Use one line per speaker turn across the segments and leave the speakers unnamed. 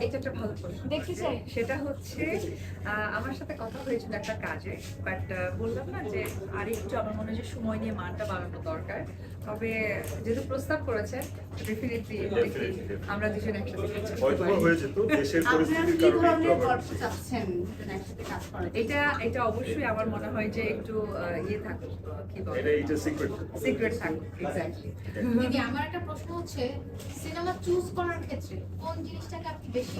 এটা একটা ভালো প্রশ্ন।
দেখতে চাই।
সেটা হচ্ছে আমার সাথে কথা হয়েছিল একটা কাজে, বাট বললাম না যে আরেকটু আমার মনে হয় যে সময় নিয়ে মানটা বাড়ানো দরকার। তবে যেহেতু প্রস্তাব করেছেন, ডেফিনেটলি আমরা দুজন একসাথে কাজ করতে
হয়তো
পারি।
হয়েছে তো দেশের
আপনারা
পরিস্থিতির
কি
কারণে একটু
ধরনের
আবার
গল্প চাচ্ছেন একসাথে কাজ করার জন্য?
এটা অবশ্যই আমার মনে হয় যে একটু ইয়ে থাকুক, কি বলে,
এটা সিক্রেট
সিক্রেট থাকুক। এক্স্যাক্টলি।
দিদি, আমার একটা প্রশ্ন হচ্ছে, সিনেমা চুজ করার ক্ষেত্রে কোন জিনিসটাকে আপনি বেশি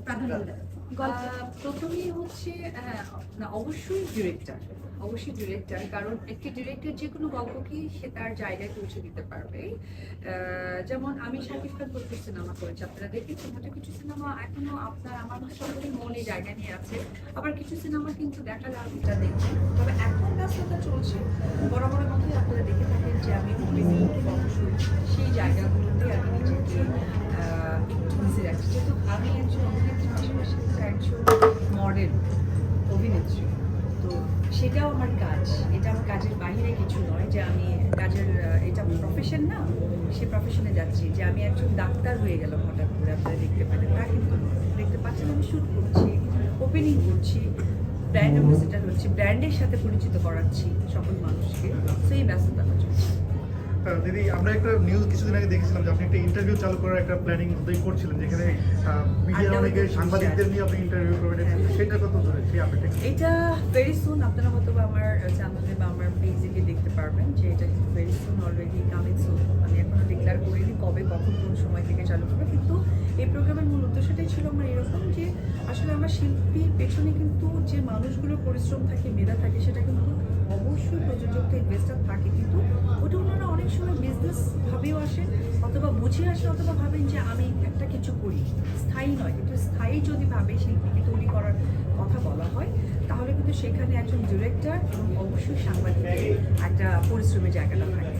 প্রাধান্য দেন?
প্রথমেই হচ্ছে না, অবশ্যই ডিরেক্টর, কারণ একটি ডিরেক্টর যে কোনো গল্পকেই সে তার জায়গায় পৌঁছে দিতে পারবে। যেমন আমি শাকিব খান প্রচুর সিনেমা করেছি, আপনারা দেখেছেন, হয়তো কিছু সিনেমা এখনো আপনার আমার মধ্যে সবারই মনে জায়গা নিয়ে আছে, আবার কিছু সিনেমা কিন্তু দেখা যায় যেটা দেখছেন। তবে এখন ব্যস্ততা চলছে, বরাবরের মতোই আপনারা দেখে থাকেন যে আমি অবশ্যই সেই জায়গাগুলোতে আমি নিজেকে একটু বিজি রাখছি, যেহেতু আমি একজন অভিনেত্রী, পাশাপাশি একজন মডেল অভিনেত্রী। তো সেটাও আমার কাজ, এটা আমার কাজের বাইরে কিছু নয় যে আমি কাজের এটা প্রফেশন না, সে প্রফেশনে যাচ্ছি। যে আমি একজন ডাক্তার হয়ে গেলাম হঠাৎ করে আপনারা দেখতে পেলেন, তা কিন্তু নয়। দেখতে পাচ্ছেন আমি শ্যুট করছি, ওপেনিং করছি, ব্র্যান্ড অ্যাম্বাসেডার হচ্ছি, ব্র্যান্ডের সাথে পরিচিত করাচ্ছি সকল মানুষকে। সেই ব্যস্ততাটা চলছে।
দিদি, আমরা একটা নিউজ কিছুদিন আগে দেখেছিলাম যে আপনি একটা ইন্টারভিউ চালু করার একটা প্ল্যানিং করছিলেন, যেখানে মিডিয়ার অনেকে সাংবাদিকদের নিয়ে আপনি ইন্টারভিউ করবেন, সেটা কত ধরে সেই আপডেট?
এটা ভেরি সুন আপনারা হয়তো বা আমার চ্যানেলে বা আমার পেজে গিয়ে দেখতে পারবেন যে এটা কিন্তু very soon, already coming soon. আমি এখনো ডিক্লেয়ার করিনি কবে, কখন, কোন সময় থেকে চালু করবে, কিন্তু এই প্রোগ্রামের মূল উদ্দেশ্যটাই ছিল আমার এরকম যে আসলে আমার শিল্পীর পেছনে কিন্তু যে মানুষগুলোর পরিশ্রম থাকে, মেধা থাকে, সেটা কিন্তু অবশ্যই প্রযোজকদের ইনভেস্টার থাকে, কিন্তু ওটা ওনারা অনেক সময় বিজনেস ভাবেও আসেন, অথবা বুঝে আসেন, অথবা ভাবেন যে আমি একটা কিছু করি, স্থায়ী নয়। কিন্তু স্থায়ী যদি ভাবে শিল্পীকে তৈরি করার কথা বলা হয়, তাহলে কিন্তু সেখানে একজন ডিরেক্টর এবং অবশ্যই সাংবাদিকের একটা পরিশ্রমের জায়গাটা থাকে।